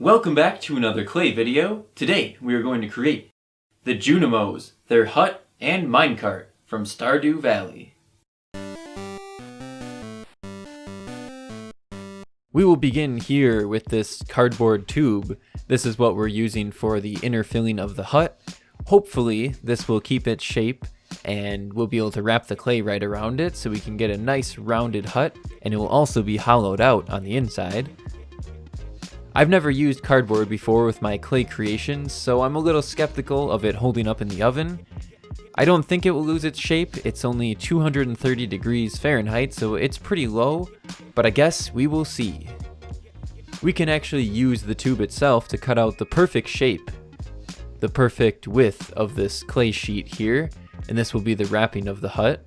Welcome back to another clay video. Today we are going to create the Junimos, their hut and minecart from Stardew Valley. We will begin here with this cardboard tube. This is what we're using for the inner filling of the hut. Hopefully this will keep its shape and we'll be able to wrap the clay right around it so we can get a nice rounded hut, and it will also be hollowed out on the inside. I've never used cardboard before with my clay creations, so I'm a little skeptical of it holding up in the oven. I don't think it will lose its shape. It's only 230 degrees Fahrenheit, so it's pretty low, but I guess we will see. We can actually use the tube itself to cut out the perfect shape, the perfect width of this clay sheet here, and this will be the wrapping of the hut.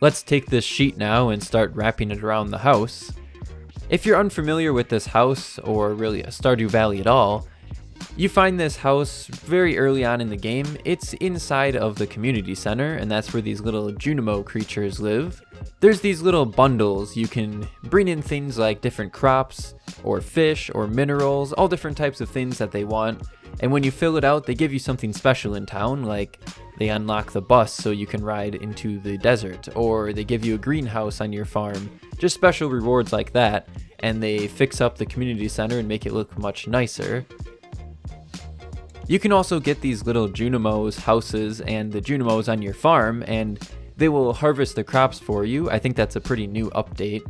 Let's take this sheet now and start wrapping it around the house. If you're unfamiliar with this house, or really Stardew Valley at all, you find this house very early on in the game. It's inside of the community center, and that's where these little Junimo creatures live. There's these little bundles. You can bring in things like different crops, or fish, or minerals, all different types of things that they want. And when you fill it out, they give you something special in town, like they unlock the bus so you can ride into the desert, or they give you a greenhouse on your farm, just special rewards like that, and they fix up the community center and make it look much nicer. You can also get these little Junimos houses and the Junimos on your farm, and they will harvest the crops for you. I think that's a pretty new update.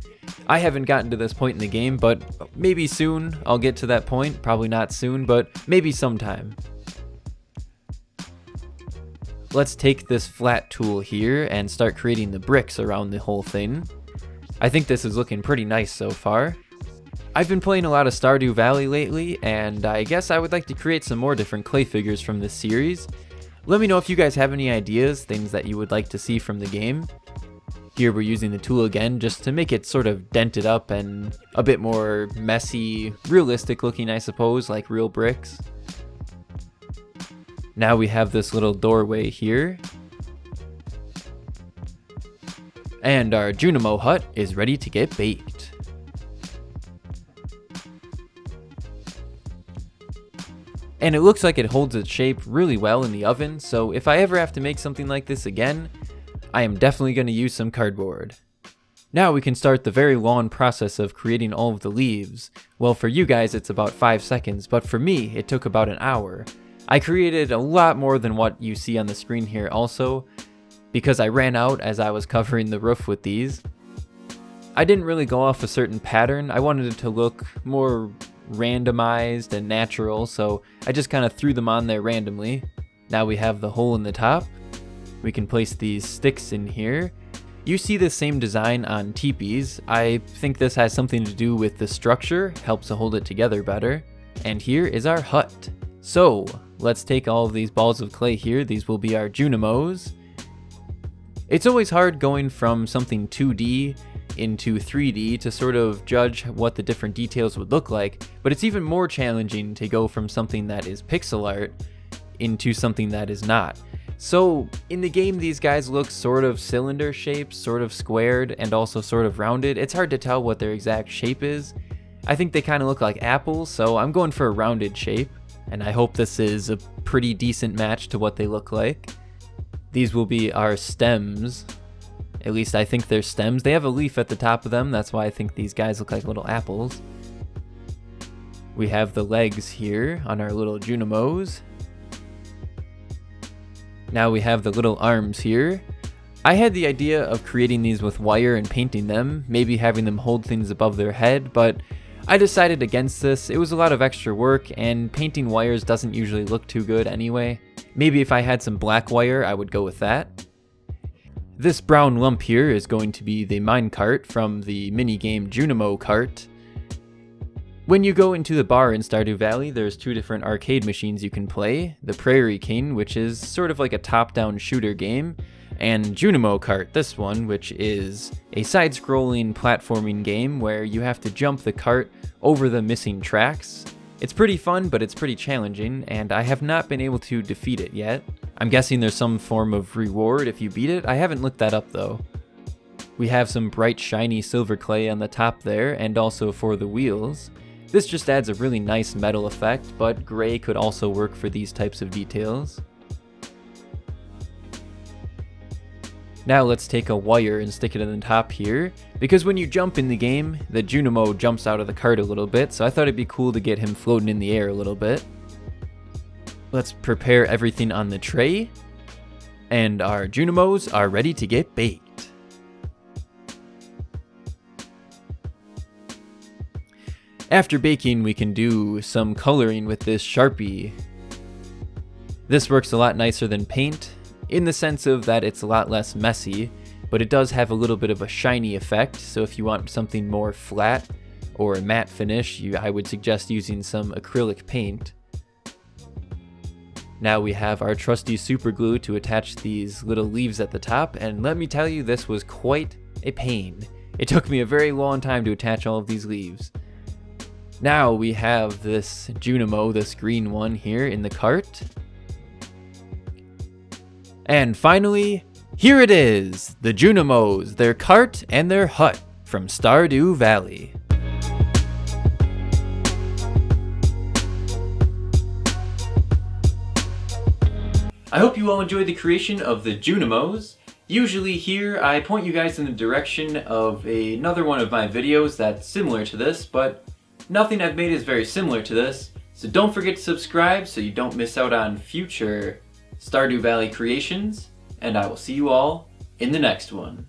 I haven't gotten to this point in the game, but maybe soon I'll get to that point. Probably not soon, but maybe sometime. Let's take this flat tool here and start creating the bricks around the whole thing. I think this is looking pretty nice so far. I've been playing a lot of Stardew Valley lately, and I guess I would like to create some more different clay figures from this series. Let me know if you guys have any ideas, things that you would like to see from the game. Here we're using the tool again just to make it sort of dented up and a bit more messy, realistic looking I suppose, like real bricks. Now we have this little doorway here. And our Junimo hut is ready to get baked. And it looks like it holds its shape really well in the oven, so if I ever have to make something like this again, I am definitely going to use some cardboard. Now we can start the very long process of creating all of the leaves. Well, for you guys it's about 5 seconds, but for me it took about an hour. I created a lot more than what you see on the screen here also, because I ran out as I was covering the roof with these. I didn't really go off a certain pattern. I wanted it to look more randomized and natural, so I just kind of threw them on there randomly. Now we have the hole in the top. We can place these sticks in here. You see the same design on teepees. I think this has something to do with the structure, helps to hold it together better. And here is our hut. So let's take all of these balls of clay here. These will be our Junimos. It's always hard going from something 2D into 3D to sort of judge what the different details would look like, but it's even more challenging to go from something that is pixel art into something that is not. So in the game these guys look sort of cylinder shaped, sort of squared, and also sort of rounded. It's hard to tell what their exact shape is. I think they kind of look like apples, so I'm going for a rounded shape, and I hope this is a pretty decent match to what they look like. These will be our stems. At least I think they're stems. They have a leaf at the top of them, that's why I think these guys look like little apples. We have the legs here on our little Junimos. Now we have the little arms here. I had the idea of creating these with wire and painting them, maybe having them hold things above their head, but I decided against this. It was a lot of extra work, and painting wires doesn't usually look too good anyway. Maybe if I had some black wire, I would go with that. This brown lump here is going to be the minecart from the minigame Junimo Kart. When you go into the bar in Stardew Valley, there's two different arcade machines you can play. The Prairie King, which is sort of like a top-down shooter game, and Junimo Kart, this one, which is a side-scrolling platforming game where you have to jump the cart over the missing tracks. It's pretty fun, but it's pretty challenging, and I have not been able to defeat it yet. I'm guessing there's some form of reward if you beat it. I haven't looked that up though. We have some bright shiny silver clay on the top there, and also for the wheels. This just adds a really nice metal effect, but gray could also work for these types of details. Now let's take a wire and stick it on the top here, because when you jump in the game, the Junimo jumps out of the cart a little bit, so I thought it'd be cool to get him floating in the air a little bit. Let's prepare everything on the tray, and our Junimos are ready to get baked. After baking, we can do some coloring with this Sharpie. This works a lot nicer than paint, in the sense of that it's a lot less messy, but it does have a little bit of a shiny effect, so if you want something more flat or a matte finish, I would suggest using some acrylic paint. Now we have our trusty super glue to attach these little leaves at the top, and let me tell you, this was quite a pain. It took me a very long time to attach all of these leaves. Now we have this Junimo, this green one here in the cart. And finally, here it is, the Junimos, their cart and their hut from Stardew Valley. I hope you all enjoyed the creation of the Junimos. Usually here I point you guys in the direction of another one of my videos that's similar to this, but nothing I've made is very similar to this, so don't forget to subscribe so you don't miss out on future Stardew Valley creations, and I will see you all in the next one.